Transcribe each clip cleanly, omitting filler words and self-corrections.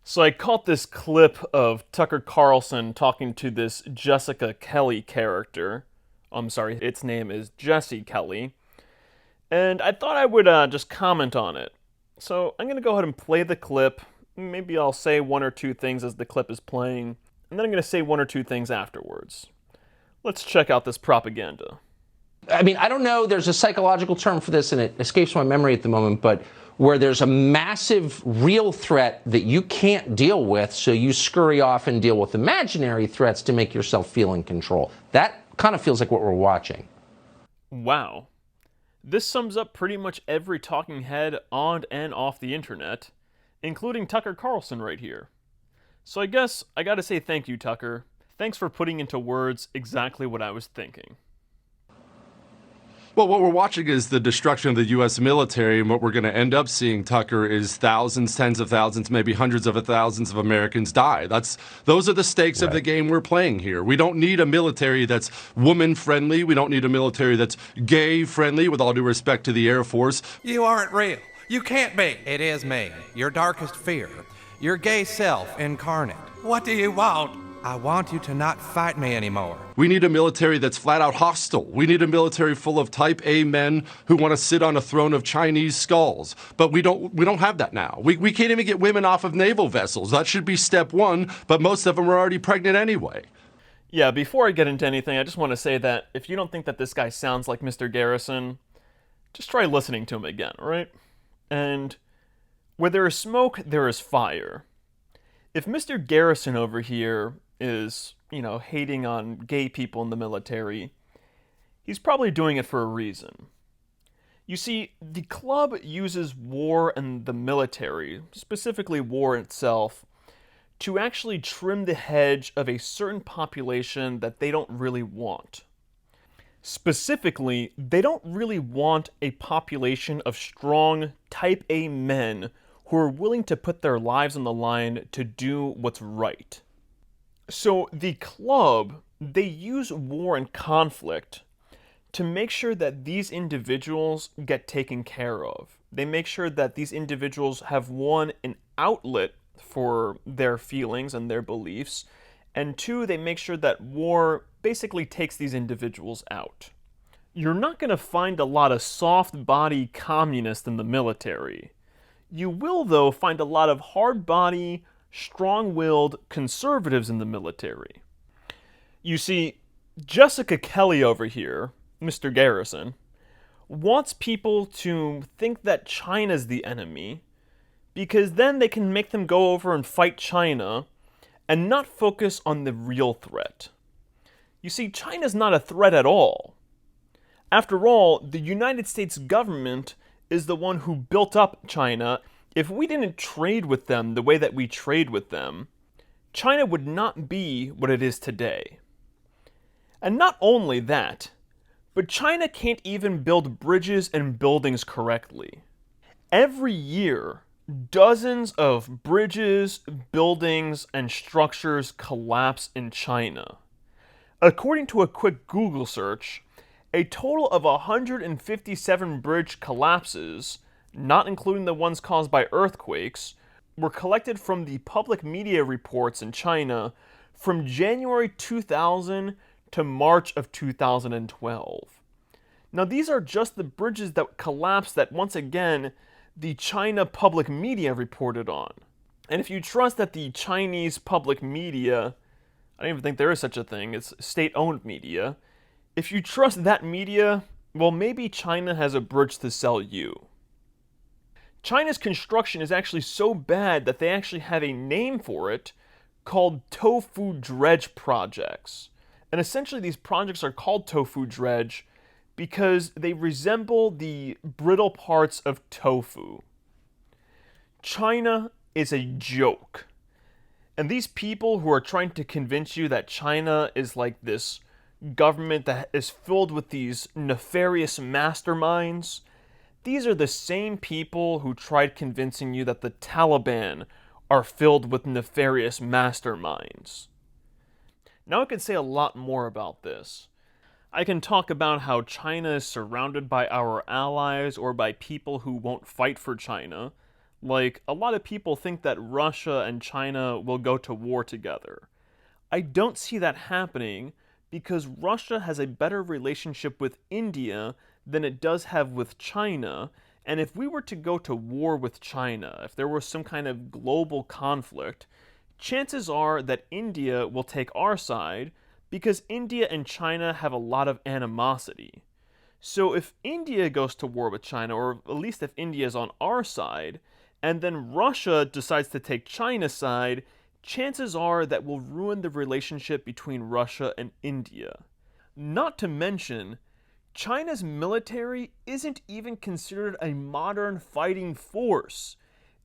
So I caught this clip of Tucker Carlson talking to this Jessica Kelly character. I'm sorry, its name is Jessie Kelly. And I thought I would just comment on it. So I'm going to go ahead and play the clip. Maybe I'll say one or two things as the clip is playing. And then I'm going to say one or two things afterwards. Let's check out this propaganda. I mean, I don't know, there's a psychological term for this and it escapes my memory at the moment, but where there's a massive real threat that you can't deal with, so you scurry off and deal with imaginary threats to make yourself feel in control. That kind of feels like what we're watching. Wow. This sums up pretty much every talking head on and off the internet, including Tucker Carlson right here. So I guess I gotta say thank you, Tucker. Thanks for putting into words exactly what I was thinking. Well, what we're watching is the destruction of the U.S. military, and what we're going to end up seeing, Tucker, is thousands, tens of thousands, maybe hundreds of thousands of Americans die. Those are the stakes of the game we're playing here. We don't need a military that's woman-friendly. We don't need a military that's gay-friendly, with all due respect to the Air Force. You aren't real. You can't be. It is me, your darkest fear, your gay self incarnate. What do you want? I want you to not fight me anymore. We need a military that's flat out hostile. We need a military full of type A men who want to sit on a throne of Chinese skulls. But we don't have that now. We can't even get women off of naval vessels. That should be step one, but most of them are already pregnant anyway. Yeah, before I get into anything, I just want to say that if you don't think that this guy sounds like Mr. Garrison, just try listening to him again, right? And where there is smoke, there is fire. If Mr. Garrison over here is, hating on gay people in the military, he's probably doing it for a reason. You see, the club uses war and the military, specifically war itself, to actually trim the hedge of a certain population that they don't really want. Specifically, they don't really want a population of strong, type A men who are willing to put their lives on the line to do what's right. So the club, they use war and conflict to make sure that these individuals get taken care of. They make sure that these individuals have, one, an outlet for their feelings and their beliefs, and two, they make sure that war basically takes these individuals out. You're not going to find a lot of soft-body communists in the military. You will, though, find a lot of hard-body, strong-willed conservatives in the military. You see, Jessica Kelly over here, Mr. Garrison, wants people to think that China's the enemy, because then they can make them go over and fight China and not focus on the real threat. You see, China's not a threat at all. After all, the United States government is the one who built up China. If we didn't trade with them the way that we trade with them, China would not be what it is today. And not only that, but China can't even build bridges and buildings correctly. Every year, dozens of bridges, buildings, and structures collapse in China. According to a quick Google search, a total of 157 bridge collapses, not including the ones caused by earthquakes, were collected from the public media reports in China from January 2000 to March of 2012. Now, these are just the bridges that collapsed that, once again, the China public media reported on. And if you trust that the Chinese public media, I don't even think there is such a thing, it's state-owned media, if you trust that media, well, maybe China has a bridge to sell you. China's construction is actually so bad that they actually have a name for it called tofu dredge projects. And essentially these projects are called tofu dredge because they resemble the brittle parts of tofu. China is a joke. And these people who are trying to convince you that China is like this government that is filled with these nefarious masterminds, these are the same people who tried convincing you that the Taliban are filled with nefarious masterminds. Now I could say a lot more about this. I can talk about how China is surrounded by our allies or by people who won't fight for China, Like, a lot of people think that Russia and China will go to war together. I don't see that happening because Russia has a better relationship with India than it does have with China. And if we were to go to war with China, if there was some kind of global conflict, chances are that India will take our side because India and China have a lot of animosity. So if India goes to war with China, or at least if India is on our side, and then Russia decides to take China's side, chances are that will ruin the relationship between Russia and India. Not to mention, China's military isn't even considered a modern fighting force.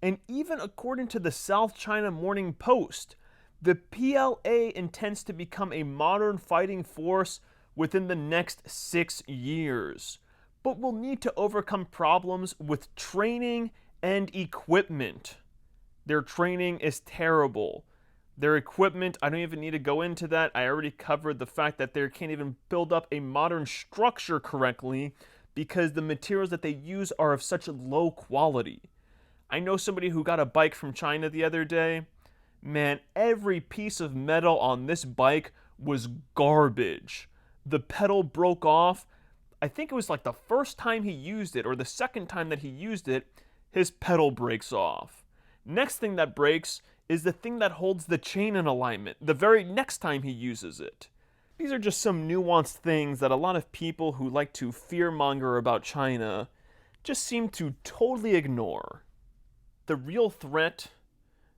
And even according to the South China Morning Post, the PLA intends to become a modern fighting force within the next 6 years, but will need to overcome problems with training and equipment. Their training is terrible. Their equipment, I don't even need to go into that. I already covered the fact that they can't even build up a modern structure correctly because the materials that they use are of such low quality. I know somebody who got a bike from China the other day. Man, every piece of metal on this bike was garbage. The pedal broke off. I think it was like the first time he used it or the second time that he used it, his pedal breaks off. Next thing that breaks is the thing that holds the chain in alignment the very next time he uses it. These are just some nuanced things that a lot of people who like to fearmonger about China just seem to totally ignore. The real threat,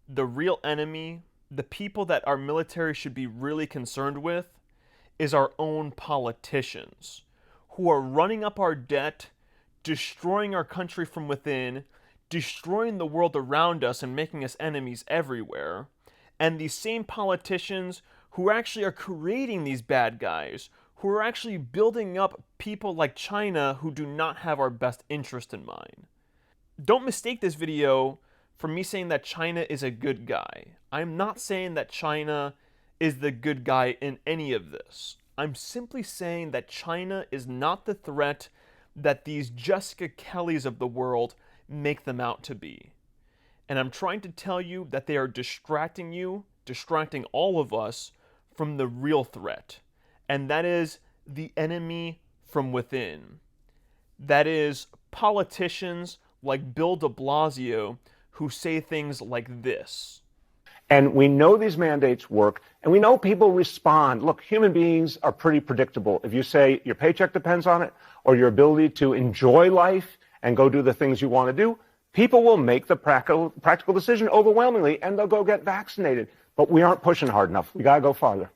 the real enemy, the people that our military should be really concerned with is our own politicians who are running up our debt, destroying our country from within, destroying the world around us and making us enemies everywhere. And these same politicians who actually are creating these bad guys, who are actually building up people like China who do not have our best interest in mind. Don't mistake this video for me saying that China is a good guy. I'm not saying that China is the good guy in any of this. I'm simply saying that China is not the threat that these Jessica Kellys of the world make them out to be. And I'm trying to tell you that they are distracting you, distracting all of us from the real threat. And that is the enemy from within. That is politicians like Bill de Blasio who say things like this. And we know these mandates work, and we know people respond. Look, human beings are pretty predictable. If you say your paycheck depends on it, or your ability to enjoy life and go do the things you want to do, people will make the practical decision overwhelmingly, and they'll go get vaccinated. But we aren't pushing hard enough. We got to go farther.